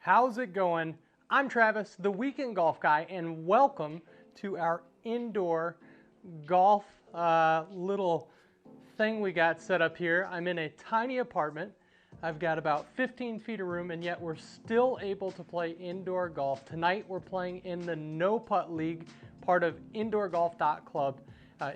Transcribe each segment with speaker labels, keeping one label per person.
Speaker 1: How's it going? I'm Travis, the Weekend Golf Guy, and welcome to our indoor golf little thing we got set up here. I'm in a tiny apartment. I've got about 15 feet of room, and yet we're still able to play indoor golf. Tonight we're playing in the No Putt League, part of indoorgolf.club.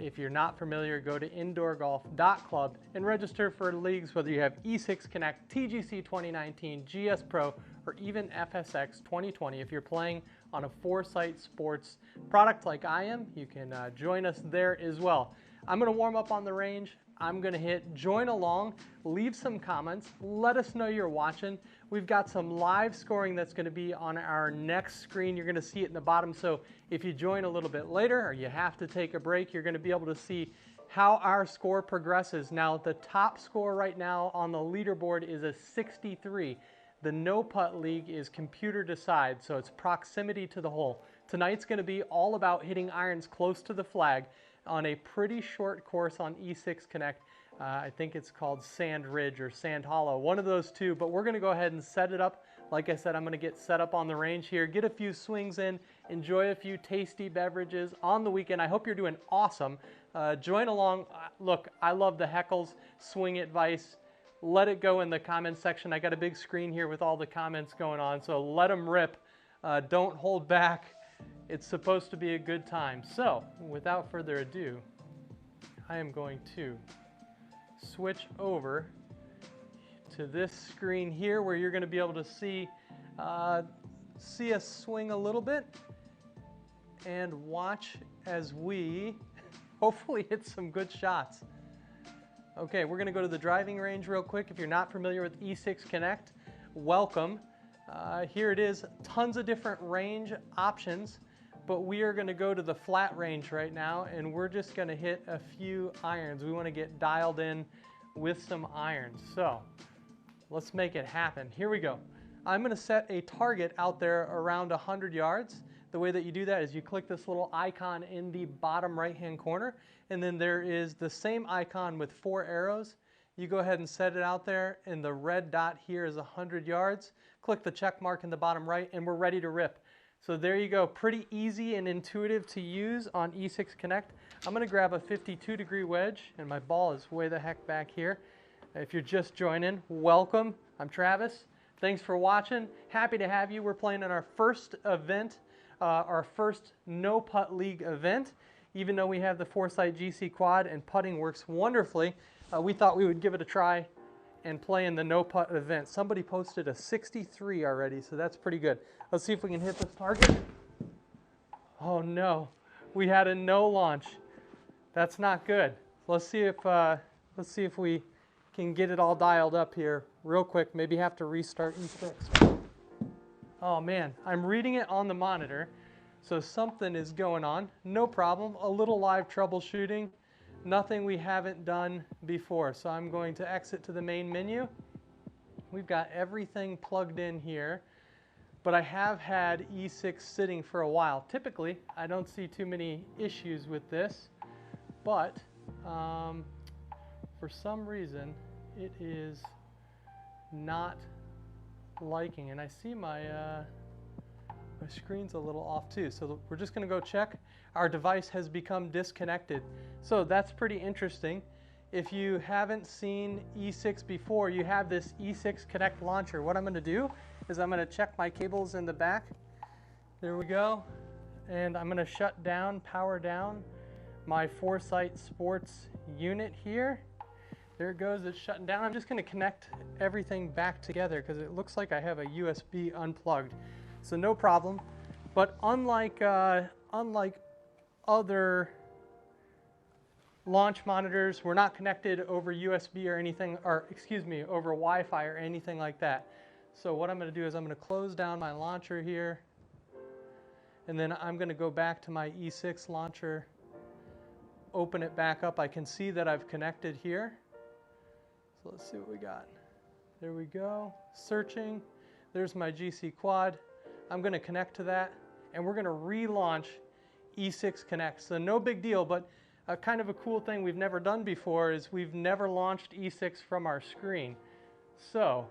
Speaker 1: If you're not familiar, go to indoorgolf.club and register for leagues, whether you have E6 Connect, TGC 2019, GS Pro, or even FSX 2020. If you're playing on a Foresight Sports product like I am, you can join us there as well. I'm going to warm up on the range. I'm going to hit join along, leave some comments, let us know you're watching. We've got some live scoring that's going to be on our next screen. You're going to see it in the bottom, so if you join a little bit later or you have to take a break, you're going to be able to see how our score progresses. Now, the top score right now on the leaderboard is a 63. The No Putt League is computer decide, so it's proximity to the hole. Tonight's going to be all about hitting irons close to the flag on a pretty short course on E6 Connect. I think it's called Sand Ridge or Sand Hollow, one of those two, but we're going to go ahead and set it up. Like I said, I'm going to get set up on the range here, get a few swings in, enjoy a few tasty beverages on the weekend. I hope you're doing awesome. Join along. Look, I love the heckles, swing advice. Let it go in the comments section. I got a big screen here with all the comments going on, so let them rip. Don't hold back. It's supposed to be a good time. So, without further ado, I am going to switch over to this screen here where you're going to be able to see us swing a little bit and watch as we hopefully hit some good shots. Okay, we're going to go to the driving range real quick. If you're not familiar with E6 Connect, welcome. Here it is, tons of different range options, but we are going to go to the flat range right now, and we're just going to hit a few irons. We want to get dialed in with some irons. So let's make it happen. Here we go. I'm going to set a target out there around 100 yards. The way that you do that is you click this little icon in the bottom right-hand corner, and then there is the same icon with 4 arrows. You go ahead and set it out there, and the red dot here is 100 yards. Click the check mark in the bottom right, and we're ready to rip. So there you go. Pretty easy and intuitive to use on E6 Connect. I'm going to grab a 52-degree wedge, and my ball is way the heck back here. If you're just joining, welcome. I'm Travis. Thanks for watching. Happy to have you. We're playing in our first event, our first No Putt League event. Even though we have the Foresight GCQuad and putting works wonderfully, we thought we would give it a try and play in the No Putt event. Somebody posted a 63 already, so that's pretty good. Let's see if we can hit this target. Oh no, we had a no launch. That's not good. Let's see if we can get it all dialed up here real quick. Maybe have to restart E6. Oh man, I'm reading it on the monitor, so something is going on. No problem. A little live troubleshooting. Nothing we haven't done before. So I'm going to exit to the main menu. We've got everything plugged in here, but I have had E6 sitting for a while. Typically, I don't see too many issues with this, but for some reason, it is not liking, and I see my screen's a little off too, so we're just going to go check. Our device has become disconnected, so that's pretty interesting. If you haven't seen E6 before, you have this E6 Connect launcher. What I'm going to do is I'm going to check my cables in the back. There we go, and I'm going to shut down, power down my Foresight Sports unit here. There it goes, it's shutting down. I'm just going to connect everything back together because it looks like I have a USB unplugged. So no problem. But unlike other launch monitors, we're not connected over USB or anything, or excuse me, over Wi-Fi or anything like that. So what I'm going to do is I'm going to close down my launcher here, and then I'm going to go back to my E6 launcher, open it back up. I can see that I've connected here. So let's see what we got. There we go, searching. There's my GCQuad. I'm going to connect to that, and we're going to relaunch E6 Connect. So no big deal, but kind of a cool thing we've never done before is we've never launched E6 from our screen. So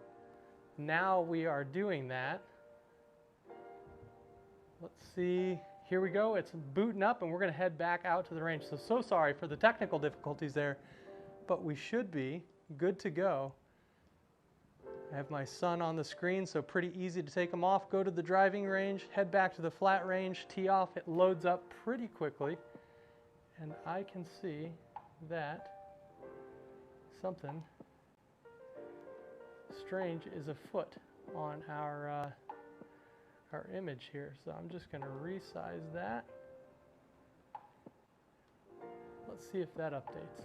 Speaker 1: now we are doing that. Let's see. Here we go. It's booting up, and we're going to head back out to the range. So sorry for the technical difficulties there, but we should be good to go. I have my son on the screen, so pretty easy to take him off. Go to the driving range, head back to the flat range, tee off. It loads up pretty quickly, and I can see that something strange is afoot on our image here. So I'm just going to resize that. Let's see if that updates.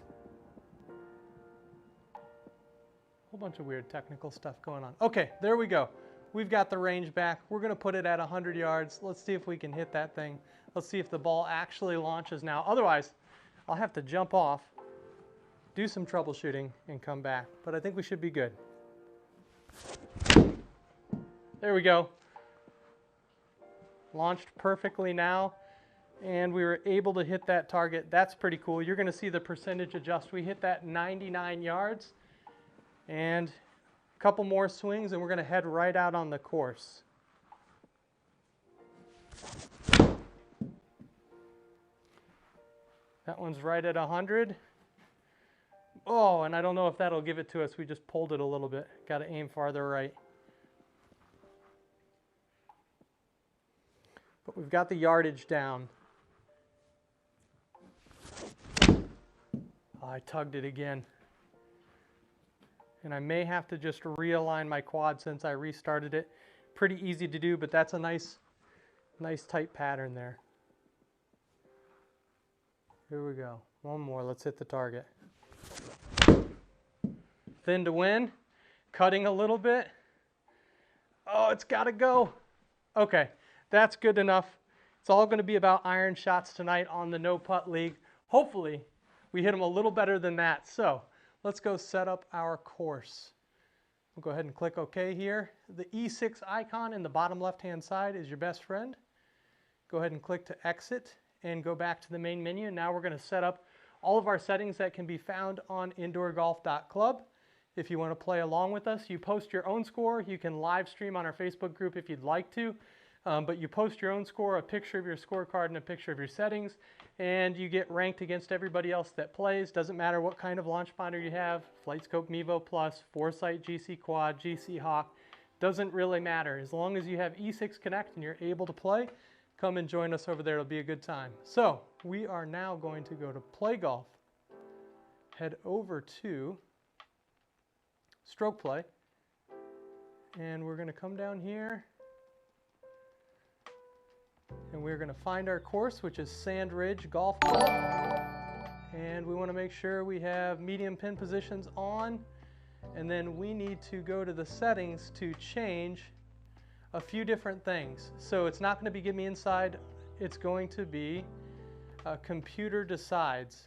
Speaker 1: Whole bunch of weird technical stuff going on. Okay, there we go. We've got the range back. We're going to put it at 100 yards. Let's see if we can hit that thing. Let's see if the ball actually launches now. Otherwise, I'll have to jump off, do some troubleshooting, and come back. But I think we should be good. There we go. Launched perfectly now, and we were able to hit that target. That's pretty cool. You're going to see the percentage adjust. We hit that 99 yards, and a couple more swings, and we're going to head right out on the course. That one's right at 100. Oh, and I don't know if that'll give it to us. We just pulled it a little bit. Got to aim farther right. But we've got the yardage down. Oh, I tugged it again. And I may have to just realign my quad since I restarted it. Pretty easy to do, but that's a nice tight pattern there. Here we go. One more. Let's hit the target. Thin to win. Cutting a little bit. Oh, it's got to go. Okay. That's good enough. It's all going to be about iron shots tonight on the No Putt League. Hopefully, we hit them a little better than that. So, let's go set up our course. We'll go ahead and click OK here. The E6 icon in the bottom left-hand side is your best friend. Go ahead and click to exit and go back to the main menu. Now we're going to set up all of our settings that can be found on indoorgolf.club. If you want to play along with us, you post your own score. You can live stream on our Facebook group if you'd like to. But you post your own score, a picture of your scorecard, and a picture of your settings, and you get ranked against everybody else that plays. Doesn't matter what kind of launch finder you have, FlightScope Mevo Plus, Foresight, GCQuad, GC Hawk, doesn't really matter. As long as you have E6 Connect and you're able to play, come and join us over there. It'll be a good time. So we are now going to go to Play Golf, head over to Stroke Play, and we're going to come down here. And we're going to find our course, which is Sand Ridge Golf Club. And we want to make sure we have medium pin positions on. And then we need to go to the settings to change a few different things. So it's not going to be Give Me Inside. It's going to be Computer Decides,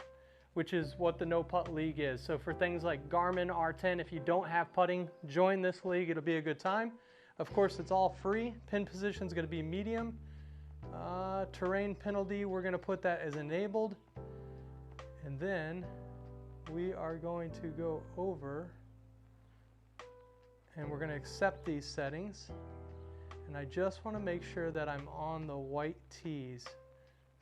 Speaker 1: which is what the No Putt League is. So for things like Garmin R10, if you don't have putting, join this league. It'll be a good time. Of course, it's all free. Pin position is going to be medium. Terrain penalty, we're going to put that as enabled, and then we are going to go over and we're going to accept these settings, and I just want to make sure that I'm on the white tees.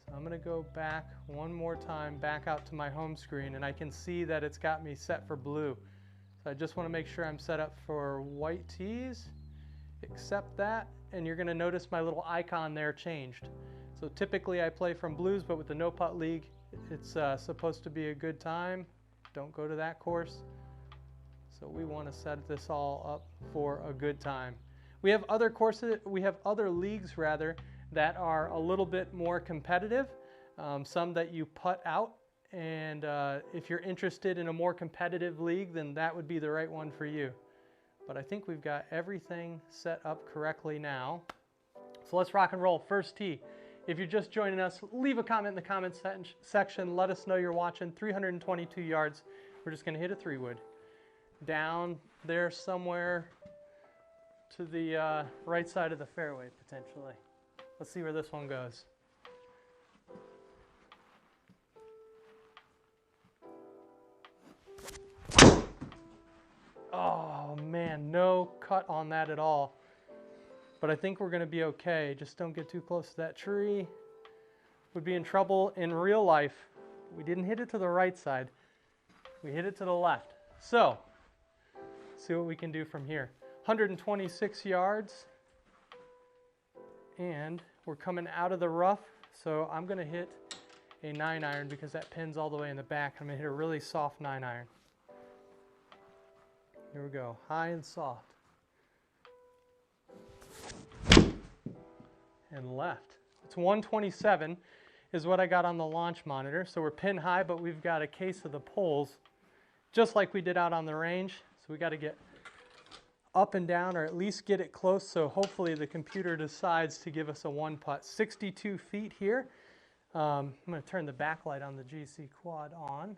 Speaker 1: So I'm going to go back one more time, back out to my home screen, and I can see that it's got me set for blue. So I just want to make sure I'm set up for white tees, accept that, and you're going to notice my little icon there changed. So typically I play from blues, but with the No Putt League, it's supposed to be a good time. Don't go to that course. So we want to set this all up for a good time. We have other courses, we have other leagues rather, that are a little bit more competitive. Some that you putt out, and if you're interested in a more competitive league, then that would be the right one for you. But I think we've got everything set up correctly now. So let's rock and roll. First tee. If you're just joining us, leave a comment in the comment section. Let us know you're watching. 322 yards. We're just going to hit a 3-wood. Down there somewhere to the right side of the fairway, potentially. Let's see where this one goes. Oh man, no cut on that at all. but I think we're going to be okay. Just don't get too close to that tree. Would be in trouble in real life. We didn't hit it to the right side. We hit it to the left. So, see what we can do from here. 126 yards. And we're coming out of the rough. So I'm going to hit a 9-iron because that pin's all the way in the back. I'm going to hit a really soft 9-iron. Here we go. High and soft. And left. It's 127 is what I got on the launch monitor. So we're pin high, but we've got a case of the poles, just like we did out on the range. So we got to get up and down, or at least get it close, so hopefully the computer decides to give us a 1-putt. 62 feet here. I'm going to turn the backlight on the GCQuad on.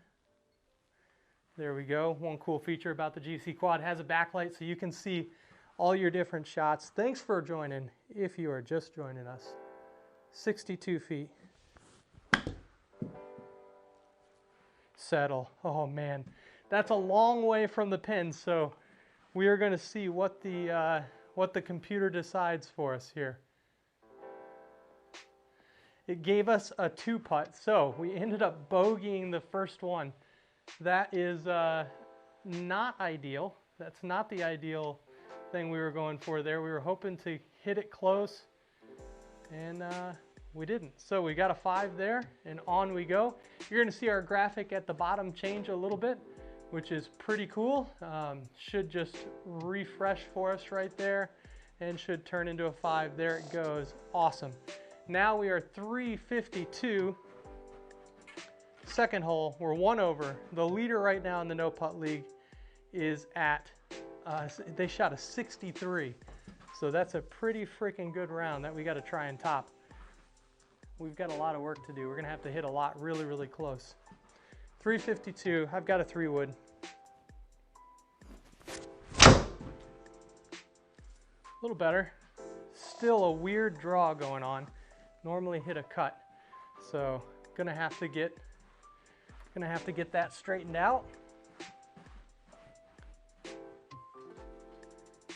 Speaker 1: There we go. One cool feature about the GCQuad has a backlight so you can see all your different shots. Thanks for joining if you are just joining us. 62 feet. Settle. Oh man, that's a long way from the pin, so we are going to see what the computer decides for us here. It gave us a 2-putt, so we ended up bogeying the first one. That is not ideal. That's not the ideal thing we were going for there. We were hoping to hit it close, and we didn't. So we got a 5 there, and on we go. You're going to see our graphic at the bottom change a little bit, which is pretty cool. Should just refresh for us right there and should turn into a 5. There it goes. Awesome. Now we are 352. Second hole, we're 1 over. The leader right now in the No Putt League is at, they shot a 63. So that's a pretty freaking good round that we got to try and top. We've got a lot of work to do. We're going to have to hit a lot really, really close. 352, I've got a 3-wood. A little better. Still a weird draw going on. Normally hit a cut. So gonna have to get that straightened out.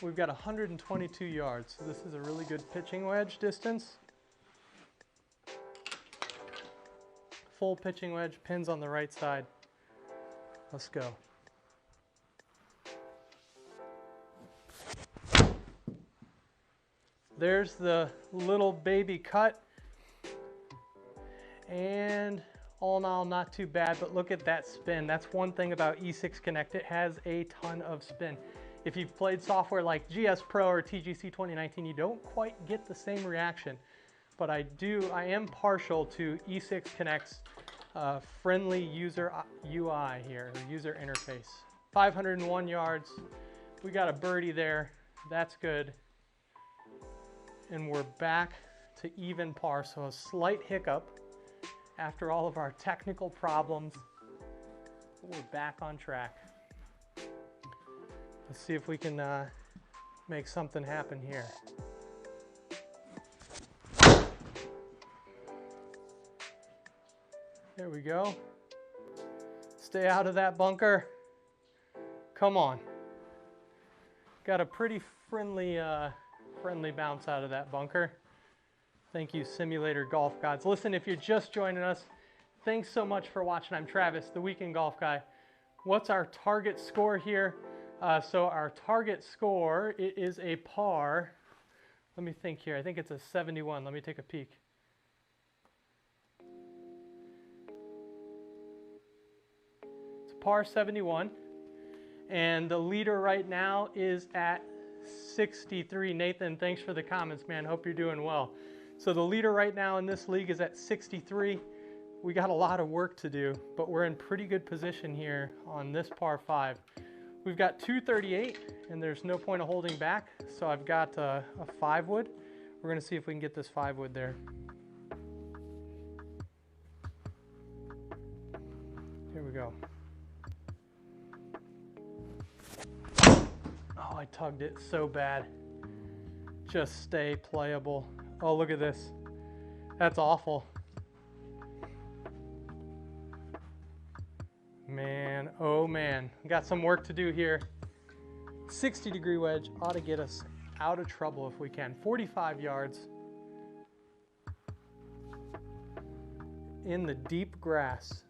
Speaker 1: We've got 122 yards. So this is a really good pitching wedge distance. Full pitching wedge, pins on the right side. Let's go. There's the little baby cut. And all in all, not too bad, but look at that spin. That's one thing about E6 Connect. It has a ton of spin. If you've played software like GS Pro or TGC 2019, you don't quite get the same reaction. But I am partial to E6 Connect's friendly user UI here, or user interface. 501 yards. We got a birdie there. That's good. And we're back to even par, so a slight hiccup after all of our technical problems. We're back on track. Let's see if we can make something happen here. There we go. Stay out of that bunker. Come on. Got a pretty friendly bounce out of that bunker. Thank you, Simulator Golf Gods. Listen, if you're just joining us, thanks so much for watching. I'm Travis, the Weekend Golf Guy. What's our target score here? So our target score, it is a par. Let me think here. I think it's a 71. Let me take a peek. It's a par 71. And the leader right now is at 63. Nathan, thanks for the comments, man. Hope you're doing well. So the leader right now in this league is at 63. We got a lot of work to do, but we're in pretty good position here on this par 5. We've got 238, and there's no point of holding back. So I've got a 5-wood. We're going to see if we can get this 5-wood there. Here we go. Oh, I tugged it so bad. Just stay playable. Oh, look at this. That's awful. Man, oh man. Got some work to do here. 60-degree wedge ought to get us out of trouble if we can. 45 yards in the deep grass.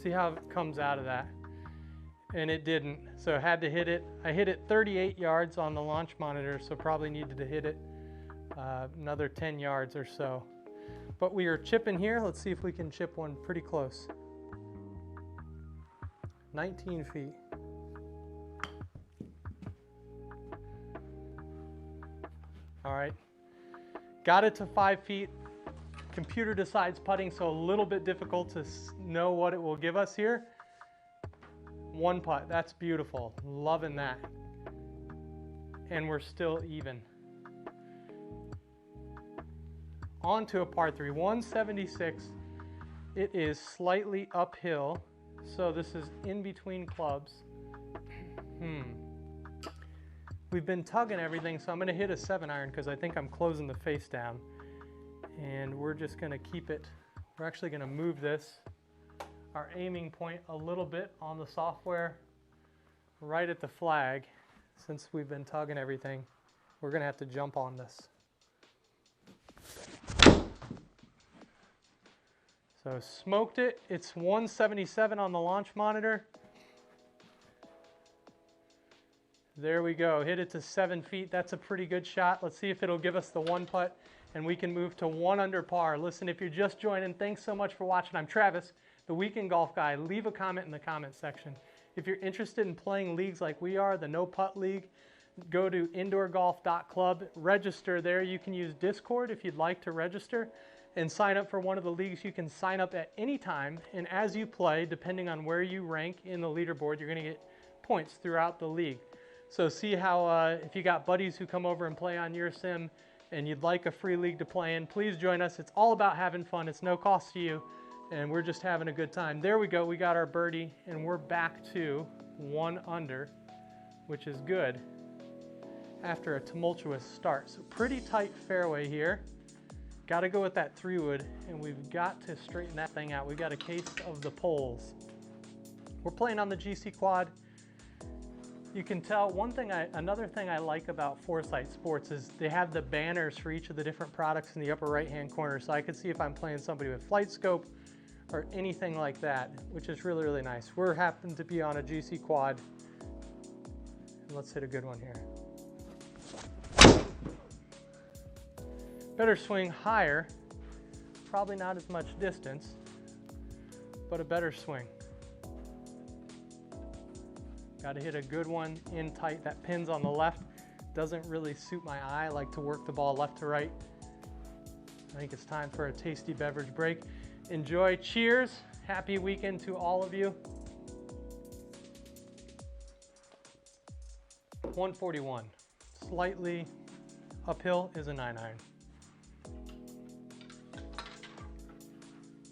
Speaker 1: See how it comes out of that? And it didn't, so I had to hit it. I hit it 38 yards on the launch monitor, so probably needed to hit it another 10 yards or so. But we are chipping here. Let's see if we can chip one pretty close. 19 feet. All right, got it to 5 feet. Computer decides putting, so a little bit difficult to know what it will give us here. One putt, that's beautiful, loving that. And we're still even. On to a par 3, 176. It is slightly uphill, so this is in between clubs. We've been tugging everything, so I'm going to hit a 7-iron because I think I'm closing the face down. And we're just going to keep it. We're actually going to move this, our aiming point, a little bit on the software, right at the flag. Since we've been tugging everything, we're going to have to jump on this. So smoked it. It's 177 on the launch monitor. There we go. Hit it to 7 feet. That's a pretty good shot. Let's see if it'll give us the one putt and we can move to 1 under par. Listen, if you're just joining, thanks so much for watching. I'm Travis, the Weekend Golf Guy. Leave a comment in the comment section. If you're interested in playing leagues like we are, the No Putt League, go to indoorgolf.club, register there. You can use Discord if you'd like to register and sign up for one of the leagues. You can sign up at any time, and as you play, depending on where you rank in the leaderboard, you're going to get points throughout the league. So see how if you got buddies who come over and play on your sim and you'd like a free league to play in, please join us. It's all about having fun. It's no cost to you, and we're just having a good time. There we go. We got our birdie, and we're back to 1 under, which is good after a tumultuous start. So pretty tight fairway here. Got to go with that 3-wood, and we've got to straighten that thing out. We've got a case of the poles. We're playing on the GCQuad. You can tell another thing I like about Foresight Sports is they have the banners for each of the different products in the upper right-hand corner, so I could see if I'm playing somebody with Flight Scope or anything like that, which is really, really nice. We're happen to be on a GCQuad. Let's hit a good one here. Better swing higher, probably not as much distance, but a better swing. Got to hit a good one in tight. That pin's on the left. Doesn't really suit my eye. I like to work the ball left to right. I think it's time for a tasty beverage break. Enjoy. Cheers. Happy weekend to all of you. 141. Slightly uphill is a 9-iron.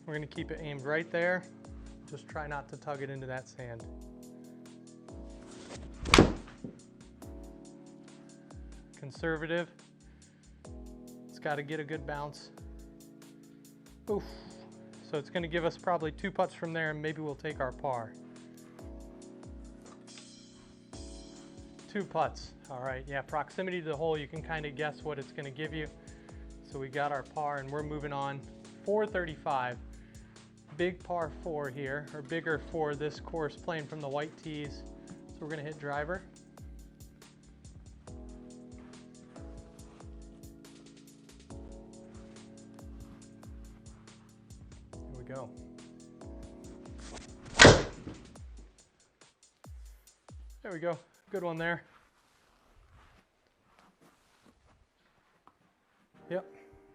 Speaker 1: We're going to keep it aimed right there. Just try not to tug it into that sand. Conservative. It's got to get a good bounce. Oof. So it's going to give us probably 2 putts from there, and maybe we'll take our par. 2 putts. All right, yeah, proximity to the hole, you can kind of guess what it's going to give you. So we got our par, and we're moving on. 435. Big par 4 here, or bigger for this course, playing from the white tees. So we're going to hit driver. Go. There we go. Good one there. Yep,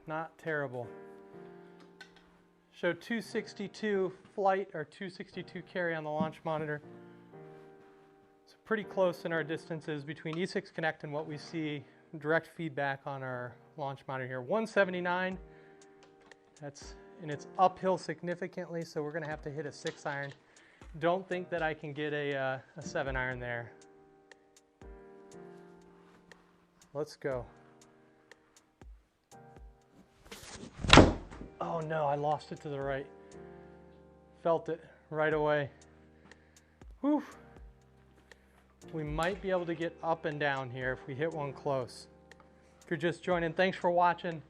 Speaker 1: not terrible. Show 262 flight or 262 carry on the launch monitor. It's pretty close in our distances between E6 Connect and what we see direct feedback on our launch monitor here. 179. And it's uphill significantly, so we're going to have to hit a 6-iron. Don't think that I can get a 7-iron there. Let's go. Oh no, I lost it to the right. Felt it right away. Whew. We might be able to get up and down here if we hit one close. If you're just joining, thanks for watching.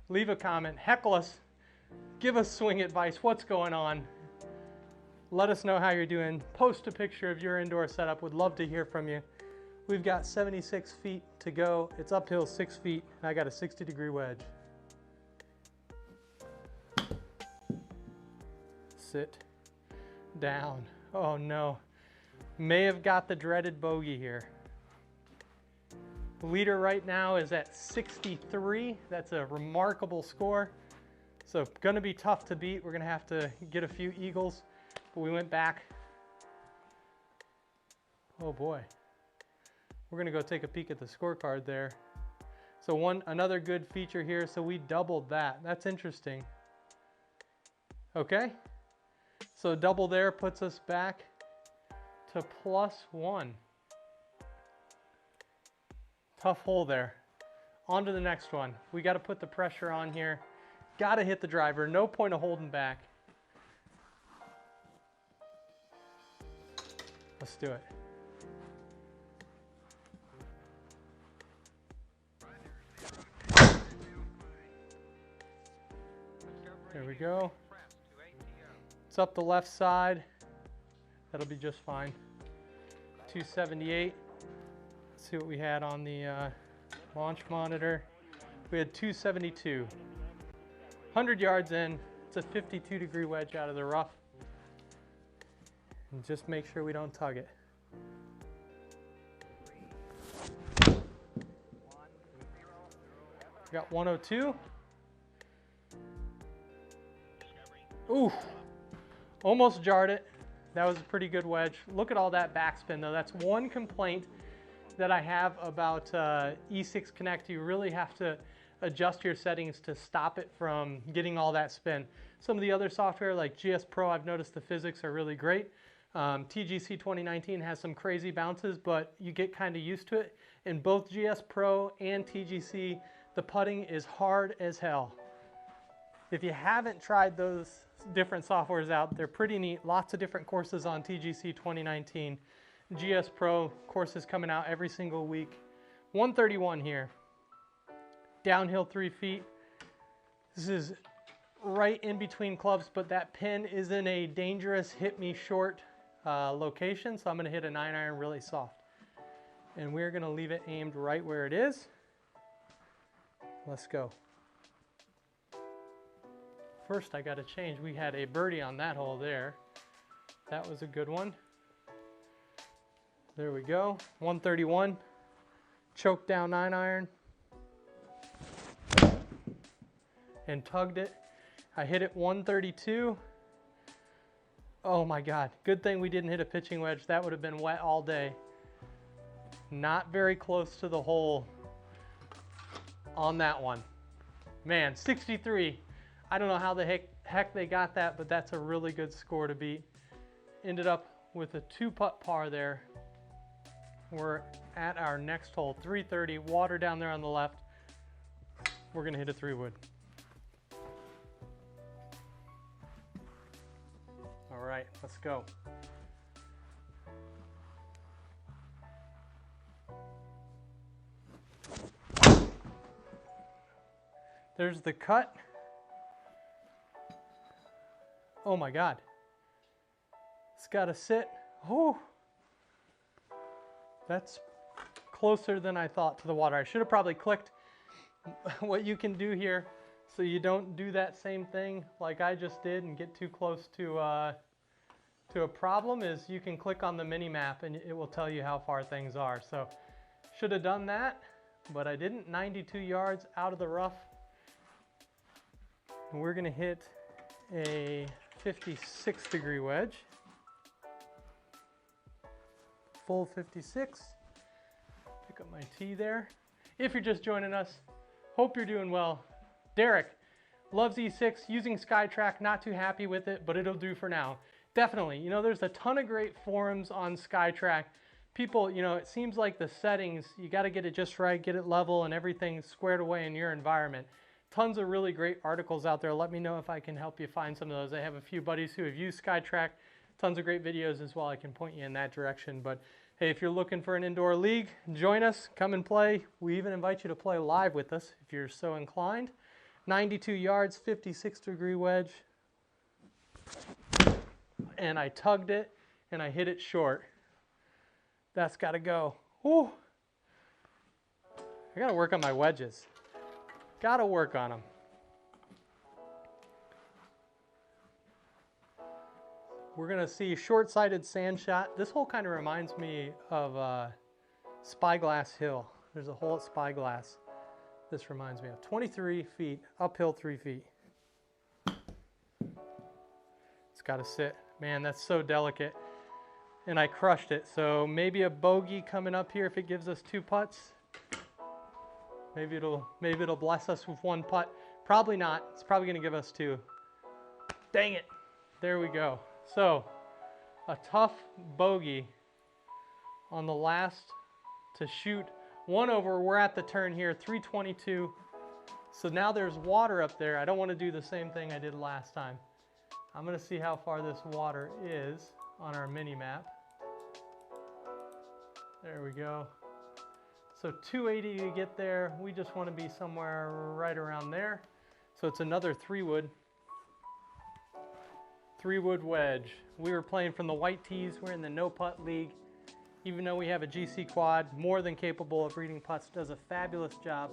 Speaker 1: Leave a comment, heckle us, give us swing advice, what's going on. Let us know how you're doing. Post a picture of your indoor setup. Would love to hear from you. We've got 76 feet to go. It's uphill 6 feet, and I got a 60-degree wedge. Sit down. Oh no. May have got the dreaded bogey here. The leader right now is at 63. That's a remarkable score. So going to be tough to beat. We're going to have to get a few eagles. But we went back. Oh boy. We're going to go take a peek at the scorecard there. So another good feature here. So we doubled that. That's interesting. Okay. So double there puts us back to +1. Tough hole there. On to the next one. We got to put the pressure on here. Got to hit the driver. No point of holding back. Let's do it. There we go. It's up the left side. That'll be just fine. 278. Let's see what we had on the launch monitor. We had 272. 100 yards in. It's a 52-degree wedge out of the rough. And just make sure we don't tug it. We got 102. Ooh, almost jarred it. That was a pretty good wedge. Look at all that backspin though. That's one complaint that I have about E6 Connect. You really have to adjust your settings to stop it from getting all that spin. Some of the other software like GS Pro, I've noticed the physics are really great. TGC 2019 has some crazy bounces, but you get kind of used to it. In both GS Pro and TGC, the putting is hard as hell. If you haven't tried those different softwares out, they're pretty neat. Lots of different courses on TGC 2019. GS Pro courses coming out every single week. 131 here. Downhill 3 feet. This is right in between clubs, but that pin is in a dangerous hit me short location, so I'm going to hit a 9-iron really soft. And we're going to leave it aimed right where it is. Let's go. First, I got to change. We had a birdie on that hole there. That was a good one. There we go. 131. Choked down 9-iron. And tugged it. I hit it 132. Oh my God. Good thing we didn't hit a pitching wedge. That would have been wet all day. Not very close to the hole on that one. Man, 63. I don't know how the heck they got that, but that's a really good score to beat. Ended up with a 2-putt par there. We're at our next hole, 330, water down there on the left. We're gonna hit a 3-wood. All right, let's go. There's the cut. Oh my God. It's got to sit. Oh, that's closer than I thought to the water. I should have probably clicked. What you can do here so you don't do that same thing like I just did and get too close to a problem is you can click on the mini map and it will tell you how far things are. So should have done that, but I didn't. 92 yards out of the rough. And we're going to hit a 56-degree wedge. Full 56. Pick up my tee there. If you're just joining us, hope you're doing well. Derek loves E6, using SkyTrack, not too happy with it, but it'll do for now. Definitely, you know, there's a ton of great forums on SkyTrack. People, you know, it seems like the settings, you got to get it just right, get it level and everything squared away in your environment. Tons of really great articles out there. Let me know if I can help you find some of those. I have a few buddies who have used SkyTrack. Tons of great videos as well. I can point you in that direction. But Hey, if you're looking for an indoor league, join us, come and play. We even invite you to play live with us if you're so inclined. 92 yards, 56-degree wedge. And I tugged it, and I hit it short. That's got to go. Whew. I got to work on my wedges. Got to work on them. We're going to see short-sighted sand shot. This hole kind of reminds me of Spyglass Hill. There's a hole at Spyglass. This reminds me of 23 feet, uphill 3 feet. It's got to sit. Man, that's so delicate. And I crushed it. So maybe a bogey coming up here if it gives us 2 putts. Maybe it'll bless us with 1 putt. Probably not. It's probably going to give us 2. Dang it. There we go. So, a tough bogey on the last to shoot 1 over. We're at the turn here, 322. So now there's water up there. I don't want to do the same thing I did last time. I'm going to see how far this water is on our mini map. There we go. So 280 to get there. We just want to be somewhere right around there. So it's another 3-wood. 3-wood wedge. We were playing from the white tees. We're in the no putt league. Even though we have a GCQuad, more than capable of reading putts, does a fabulous job.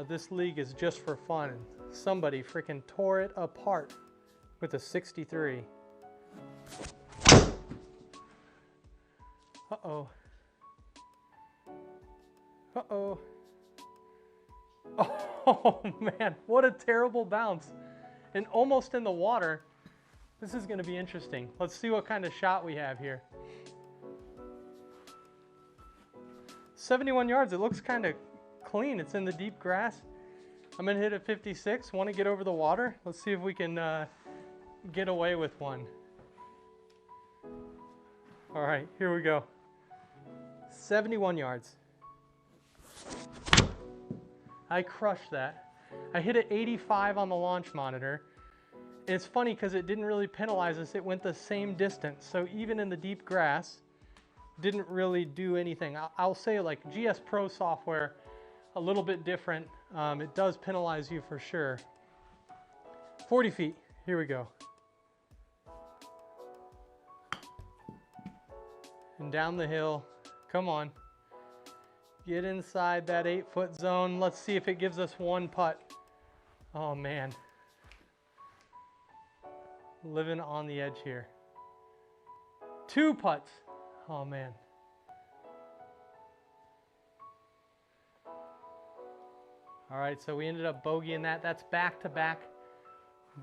Speaker 1: This league is just for fun. Somebody freaking tore it apart with a 63. Uh-oh. Uh-oh. Oh man, what a terrible bounce. And almost in the water. This is going to be interesting. Let's see what kind of shot we have here. 71 yards. It looks kind of clean. It's in the deep grass. I'm going to hit it 56. Want to get over the water? Let's see if we can get away with one. All right, here we go. 71 yards. I crushed that. I hit it 85 on the launch monitor. It's funny because it didn't really penalize us. It went the same distance. So even in the deep grass, didn't really do anything. I'll say like GS Pro software, a little bit different. It does penalize you for sure. 40 feet, here we go. And down the hill, come on. Get inside that 8-foot zone. Let's see if it gives us 1 putt. Oh man. Living on the edge here. 2 putts. Oh man. All right, so we ended up bogeying that. That's back-to-back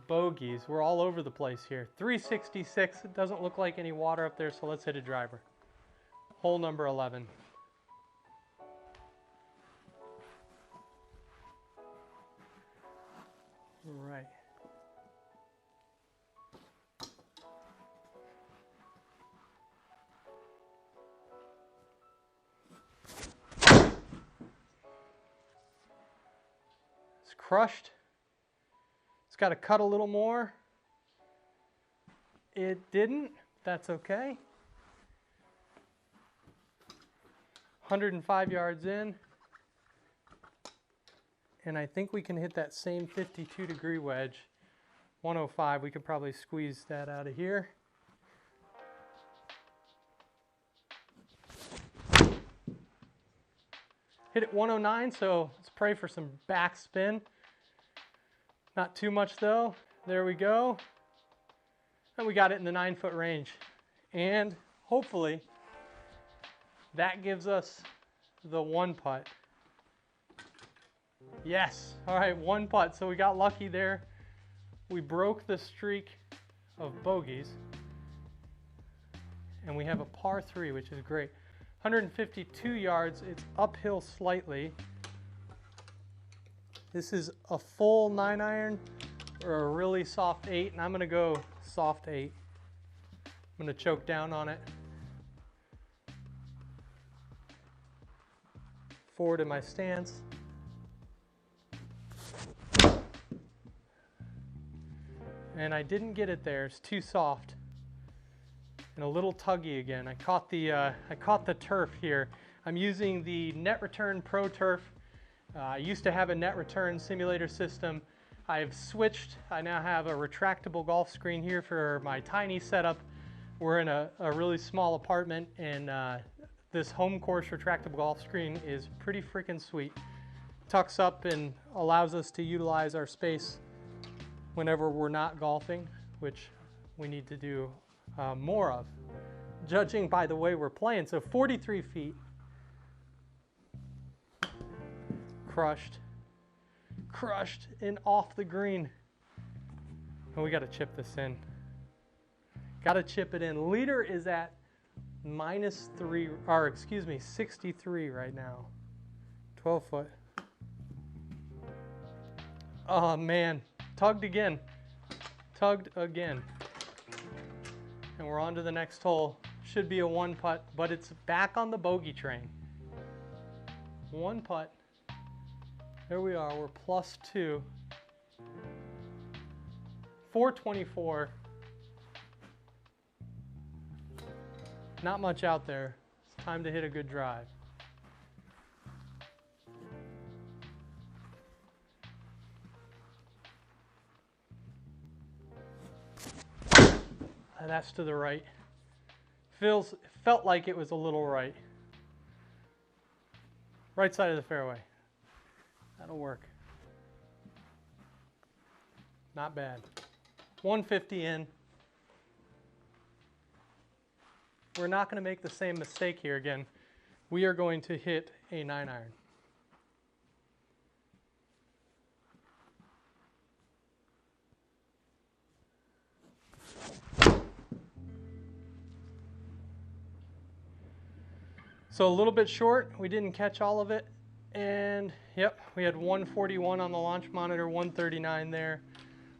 Speaker 1: bogeys. We're all over the place here. 366. It doesn't look like any water up there, so let's hit a driver. Hole number 11. All right. Crushed. It's got to cut a little more. It didn't. That's okay. 105 yards in. And I think we can hit that same 52-degree wedge. 105. We could probably squeeze that out of here. Hit it 109, so let's pray for some backspin. Not too much though. There we go. And we got it in the 9-foot range. And hopefully that gives us the 1 putt. Yes. All right, 1 putt. So we got lucky there. We broke the streak of bogeys. And we have a par 3, which is great. 152 yards. It's uphill slightly. This is a full 9-iron or a really soft 8, and I'm going to go soft 8. I'm going to choke down on it. Forward in my stance. And I didn't get it there. It's too soft. and a little tuggy again. I caught the turf here. I'm using the Net Return Pro Turf. I used to have a net return simulator system. I've switched. I now have a retractable golf screen here for my tiny setup. We're in a really small apartment, and this HomeCourse retractable golf screen is pretty freaking sweet. Tucks up and allows us to utilize our space whenever we're not golfing, which we need to do more of, judging by the way we're playing. So 43 feet. Crushed and off the green. And we got to chip this in. Got to chip it in. Leader is at -63 right now. 12 foot. Oh man, tugged again. And we're on to the next hole. Should be a 1 putt, but it's back on the bogey train. 1 putt. There we are, we're +2. 424. Not much out there. It's time to hit a good drive. And that's to the right. Felt like it was a little right. Right side of the fairway. That'll work. Not bad. 150 in. We're not going to make the same mistake here again. We are going to hit a 9-iron. So a little bit short. We didn't catch all of it. And yep, we had 141 on the launch monitor, 139 there.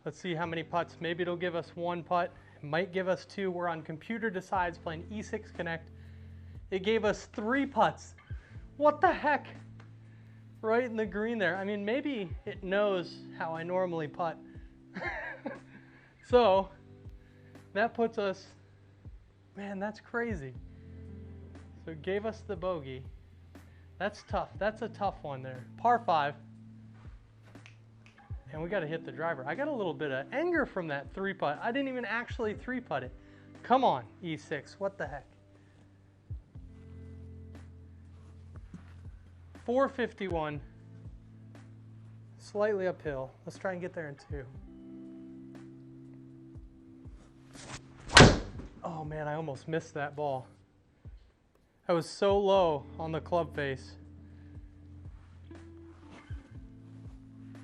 Speaker 1: Let's see how many putts. Maybe it'll give us 1 putt. It might give us 2. We're on Computer Decides playing E6 Connect. It gave us 3 putts. What the heck? Right in the green there. I mean, maybe it knows how I normally putt. So that puts us, man, that's crazy. So it gave us the bogey. That's tough. That's a tough one there. Par 5. And we got to hit the driver. I got a little bit of anger from that 3-putt. I didn't even actually 3-putt it. Come on, E6. What the heck? 451. Slightly uphill. Let's try and get there in 2. Oh man, I almost missed that ball. I was so low on the club face.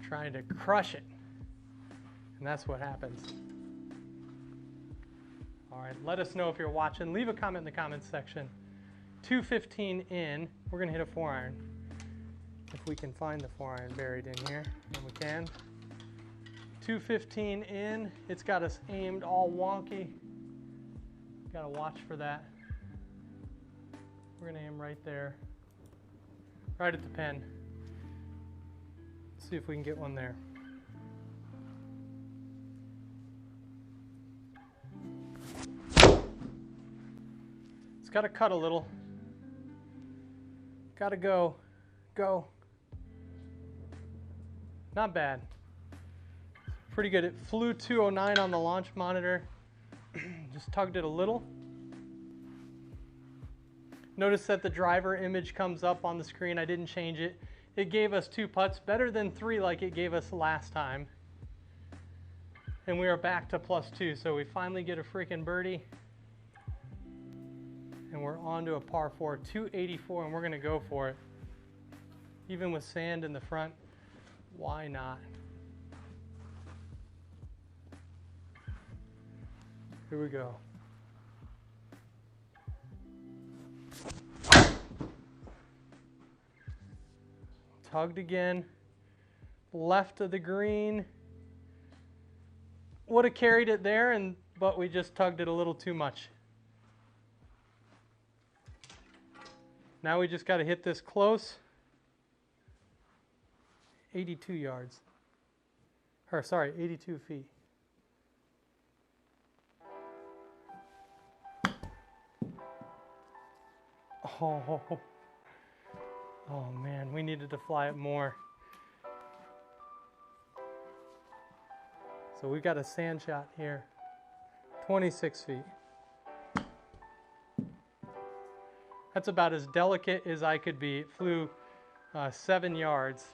Speaker 1: Trying to crush it. And that's what happens. All right, let us know if you're watching. Leave a comment in the comments section. 215 in. We're going to hit a 4-iron. If we can find the 4-iron buried in here. And we can. 215 in. It's got us aimed all wonky. Got to watch for that. We're going to aim right there, right at the pin. See if we can get one there. It's got to cut a little. Got to go. Not bad. Pretty good. It flew 209 on the launch monitor. Just tugged it a little. Notice that the driver image comes up on the screen. I didn't change it. It gave us 2 putts, better than 3 like it gave us last time. And we are back to +2, so we finally get a freaking birdie. And we're on to a par 4, 284, and we're going to go for it. Even with sand in the front, why not? Here we go. Tugged again, left of the green. Would have carried it there, but we just tugged it a little too much. Now we just got to hit this close. 82 yards. Or sorry, 82 feet. Oh, oh man, we needed to fly it more. So we've got a sand shot here, 26 feet. That's about as delicate as I could be. It flew 7 yards.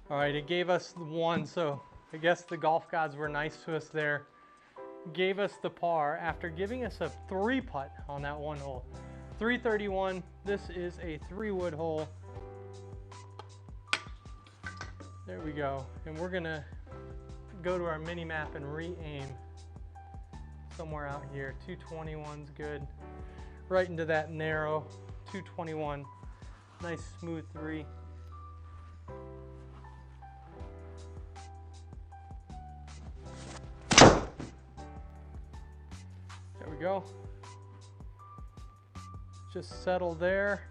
Speaker 1: All right, it gave us the one, so I guess the golf gods were nice to us there. Gave us the par after giving us a 3-putt on that one hole. 331, this is a 3-wood hole. There we go. And we're gonna go to our mini map and re-aim somewhere out here. 221's good. Right into that narrow 221. Nice smooth 3. There we go. Just settle there.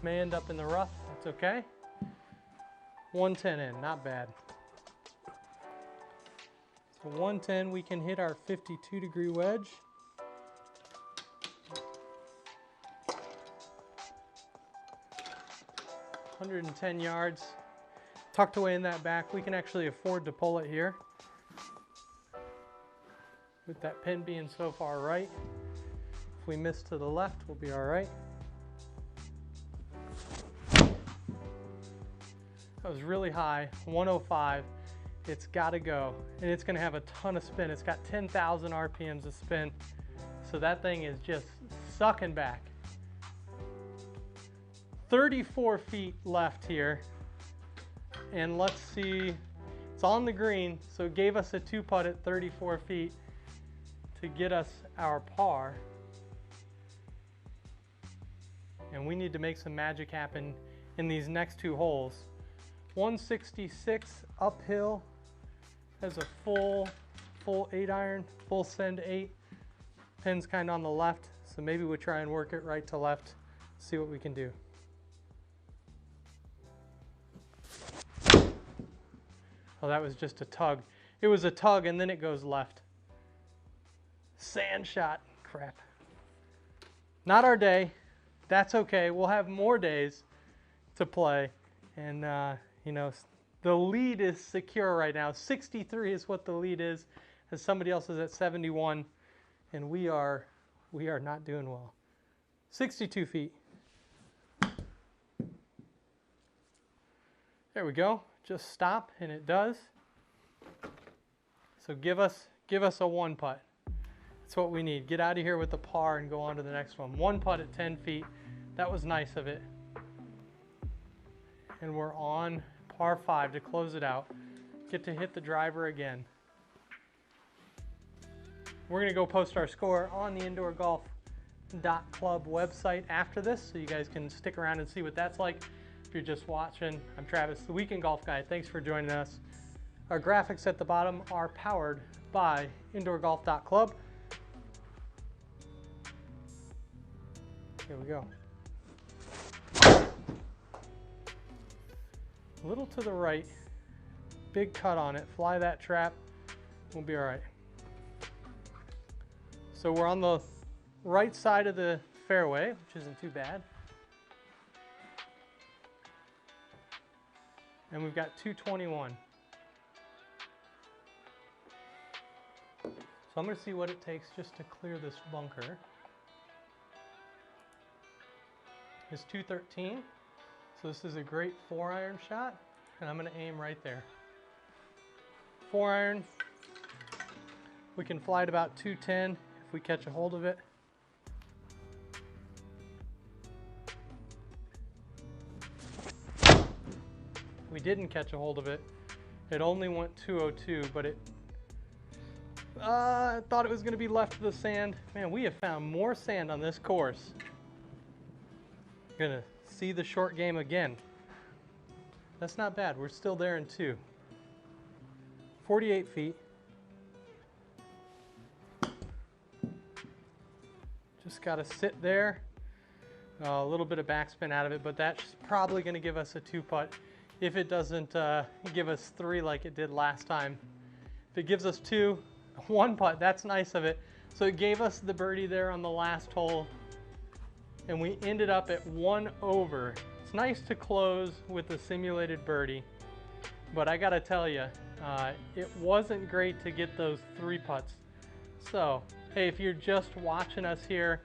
Speaker 1: May end up in the rough. That's okay. 110 in, not bad. So 110, we can hit our 52-degree wedge. $110 yards. Tucked away in that back. We can actually afford to pull it here. With that pin being so far right. If we miss to the left, we'll be all right. That was really high, 105. It's gotta go. And it's gonna have a ton of spin. It's got 10,000 RPMs of spin. So that thing is just sucking back. 34 feet left here. And let's see, it's on the green. So it gave us a 2-putt at 34 feet to get us our par. And we need to make some magic happen in these next 2 holes. 166 uphill, has a full 8-iron, full send 8. Pin's kind of on the left, so maybe we'll try and work it right to left, see what we can do. Oh, that was just a tug. It was a tug and then it goes left. Sand shot, crap. Not our day. That's okay. We'll have more days to play. And, you know, the lead is secure right now. 63 is what the lead is, as somebody else is at 71. And we are not doing well. 62 feet. There we go. Just stop, and it does. So give us a 1-putt. That's what we need. Get out of here with the par and go on to the next one. 1-putt at 10 feet. That was nice of it. And we're on par 5 to close it out. Get to hit the driver again. We're going to go post our score on the indoorgolf.club website after this, so you guys can stick around and see what that's like. If you're just watching, I'm Travis, the Weekend Golf Guy. Thanks for joining us. Our graphics at the bottom are powered by indoorgolf.club. Here we go. A little to the right, big cut on it. Fly that trap, we'll be all right. So we're on the right side of the fairway, which isn't too bad. And we've got 221. So I'm going to see what it takes just to clear this bunker. It's 213. So this is a great 4-iron shot, and I'm going to aim right there. 4-iron. We can fly at about 210 if we catch a hold of it. We didn't catch a hold of it. It only went 202, but I thought it was going to be left of the sand. Man, we have found more sand on this course. Gonna see the short game again. That's not bad. We're still there in 2. 48 feet. Just got to sit there. A little bit of backspin out of it, but that's probably going to give us a 2-putt if it doesn't give us 3 like it did last time. If it gives us 2, One putt, that's nice of it. So it gave us the birdie there on the last hole, and we ended up at 1 over. It's nice to close with a simulated birdie, but I gotta tell you, it wasn't great to get those 3 putts. So, hey, if you're just watching us here,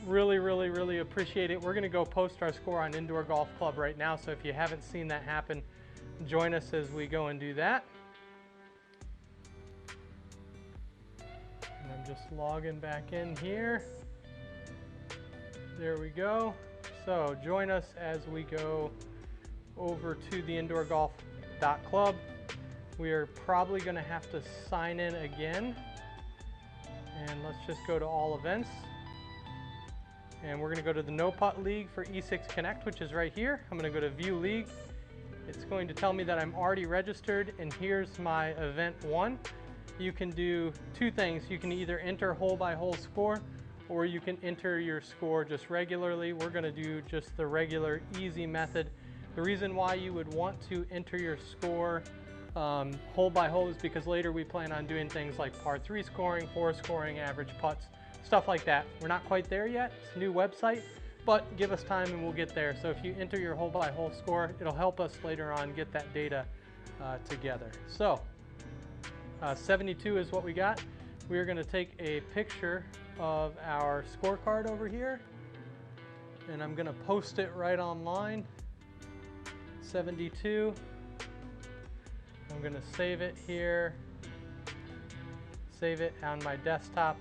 Speaker 1: really appreciate it. We're gonna go post our score on Indoor Golf Club right now, so if you haven't seen that happen, join us as we go and do that. And I'm just logging back in here. There we go. So join us as we go over to the indoorgolf.club. We are probably going to have to sign in again. And let's just go to all events. And we're going to go to the No Putt League for E6 Connect, which is right here. I'm going to go to View League. It's going to tell me that I'm already registered, and here's my event 1. You can do 2 things. You can either enter hole by hole score, or you can enter your score just regularly. We're going to do just the regular easy method. The reason why you would want to enter your score hole by hole is because later we plan on doing things like par 3 scoring, 4 scoring, average putts, stuff like that. We're not quite there yet. It's a new website, but give us time and we'll get there. So if you enter your hole by hole score, it'll help us later on get that data together. So 72 is what we got. We're going to take a picture of our scorecard over here, and I'm going to post it right online. 72. I'm going to save it here, save it on my desktop,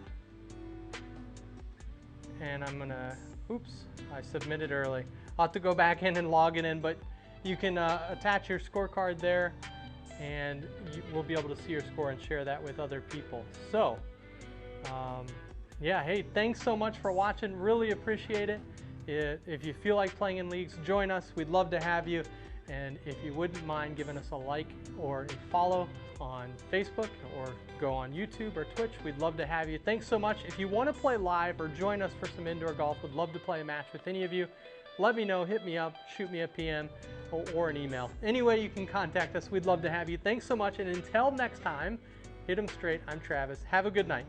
Speaker 1: and I'm going to, oops, I submitted early. I'll have to go back in and log it in, but you can attach your scorecard there, and we'll be able to see your score and share that with other people. So, yeah, hey, thanks so much for watching. Really appreciate it. If you feel like playing in leagues, join us. We'd love to have you. And if you wouldn't mind giving us a like or a follow on Facebook or go on YouTube or Twitch, we'd love to have you. Thanks so much. If you want to play live or join us for some indoor golf, we'd love to play a match with any of you. Let me know, hit me up, shoot me a PM or an email. Any way you can contact us, we'd love to have you. Thanks so much, and until next time, hit 'em straight. I'm Travis. Have a good night.